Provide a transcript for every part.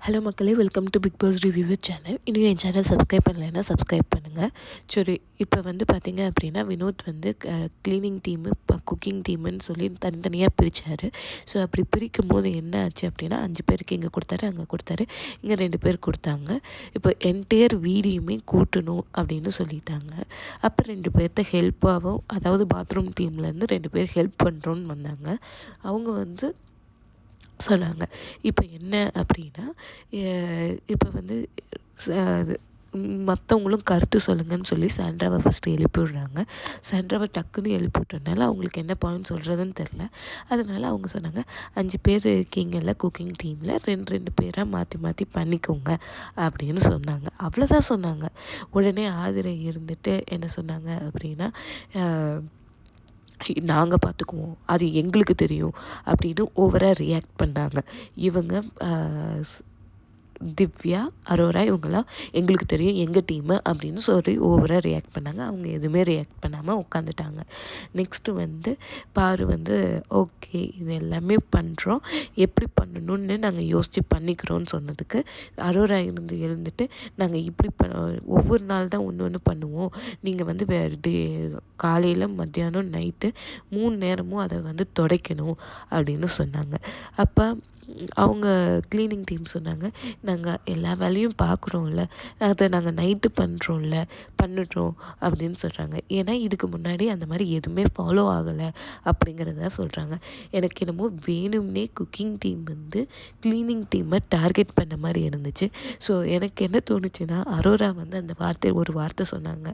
Hello மக்களே, welcome to Bigg Boss review channel. இன்னும் என் சேனல் சப்ஸ்கிரைப் பண்ணலைன்னா சப்ஸ்கிரைப் பண்ணுங்கள். சரி, இப்போ வந்து பார்த்திங்க அப்படின்னா வினோத் வந்து க்ளீனிங் டீமு குக்கிங் டீமுன்னு சொல்லி தனித்தனியாக பிரித்தார். ஸோ அப்படி பிரிக்கும் போது என்ன ஆச்சு அப்படின்னா 5 பேருக்கு இங்கே கொடுத்தாரு, அங்கே கொடுத்தாரு, இங்கே 2 பேர் கொடுத்தாங்க. இப்போ என்டையர் வீடியுமே கூட்டணும் அப்படின்னு சொல்லிட்டாங்க. அப்போ 2 பேர்த்த ஹெல்ப்பாகவும், அதாவது பாத்ரூம் டீம்லேருந்து 2 பேர் ஹெல்ப் பண்ணுறோன்னு வந்தாங்க. அவங்க வந்து சொன்னாங்க. இப்போ என்ன அப்படின்னா, இப்போ வந்து அது மற்றவங்களும் கருத்து சொல்லுங்கன்னு சொல்லி சாண்ட்ராவை ஃபஸ்ட்டு எழுப்பி விட்றாங்க. சாண்ட்ராவை டக்குன்னு எழுப்பி விட்டனால அவங்களுக்கு என்ன பாயிண்ட் சொல்கிறதுன்னு தெரில. அதனால் அவங்க சொன்னாங்க, 5 பேர் இருக்கீங்கல்ல குக்கிங் டீமில், 2 பேராக மாற்றி மாற்றி பண்ணிக்கோங்க அப்படின்னு சொன்னாங்க. அவ்வளோதான் சொன்னாங்க. உடனே ஆதிரை இருந்துட்டு என்ன சொன்னாங்க அப்படின்னா, நாங்கள் பார்த்துக்குவோம், அது எங்களுக்கு தெரியும் அப்படின்னு ஓவராக ரியாக்ட் பண்ணாங்க. இவங்க திவ்யா, அரோரா இவங்கெல்லாம் எங்களுக்கு தெரியும், எங்கள் டீமு அப்படின்னு சொல்லி ஓவராக ரியாக்ட் பண்ணாங்க. அவங்க எதுவுமே ரியாக்ட் பண்ணாமல் உட்காந்துட்டாங்க. நெக்ஸ்ட்டு வந்து பாரு வந்து ஓகே இது எல்லாமே பண்ணுறோம், எப்படி பண்ணணும்னு நாங்கள் யோசித்து பண்ணிக்கிறோன்னு சொன்னதுக்கு அரோரா எழுந்துட்டு நாங்கள் இப்படி ஒவ்வொரு நாள் தான் ஒன்று ஒன்று பண்ணுவோம், நீங்கள் வந்து காலையில் மத்தியானம் நைட்டு 3 நேரமும் அதை வந்து துடைக்கணும் அப்படின்னு சொன்னாங்க. அப்போ அவங்க க்ளீனிங் டீம் சொன்னாங்க, நாங்கள் எல்லா வேலையும் பார்க்குறோம்ல, அதை நாங்கள் நைட்டு பண்ணிட்டோம் அப்படின்னு சொல்கிறாங்க. ஏன்னா இதுக்கு முன்னாடி அந்த மாதிரி எதுவுமே ஃபாலோ ஆகலை அப்படிங்கிறத சொல்கிறாங்க. எனக்கு என்னமோ வேணும்னே குக்கிங் டீம் வந்து க்ளீனிங் டீமை டார்கெட் பண்ண மாதிரி இருந்துச்சு. ஸோ எனக்கு என்ன தோணுச்சுன்னா, அரோரா வந்து அந்த ஒரு வார்த்தை சொன்னாங்க,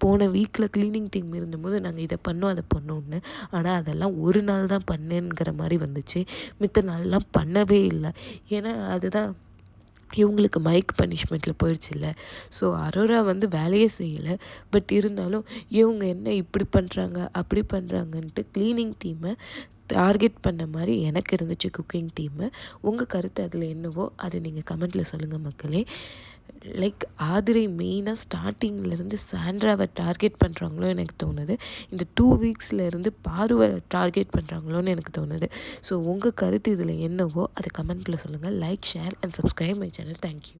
போன வீக்கில் க்ளீனிங் டீம் இருந்தபோது நாங்கள் இதை பண்ணோம் அதை பண்ணோன்னு, ஆனால் அதெல்லாம் ஒரு நாள் தான் பண்ணேங்கிற மாதிரி வந்துச்சு, மித்த நாள்லாம் பண்ணவே இல்லை. ஏன்னா அதுதான் இவங்களுக்கு மைக் பனிஷ்மெண்ட்டில் போயிடுச்சுல்ல. ஸோ அரோரா வந்து வேலையே செய்யலை. பட் இருந்தாலும் இவங்க என்ன இப்படி பண்ணுறாங்க அப்படி பண்ணுறாங்கன்ட்டு க்ளீனிங் டீமை டார்கெட் பண்ண மாதிரி எனக்கு இருந்துச்சு குக்கிங் டீமு. உங்கள் கருத்து அதில் என்னவோ அதை நீங்கள் கமெண்ட்டில் சொல்லுங்கள் மக்களே. லைக் ஆதிரை மெயினாக ஸ்டார்டிங்லேருந்து சாண்ட்ராவை டார்கெட் பண்ணுறாங்களோ எனக்கு தோணுது. இந்த 2 வீக்ஸ்லேருந்து பாருவை டார்கெட் பண்ணுறாங்களோன்னு எனக்கு தோணுது. ஸோ உங்கள் கருத்து இதில் என்னவோ அதை கமெண்ட்டில் சொல்லுங்கள். Like, share and subscribe my channel. Thank you.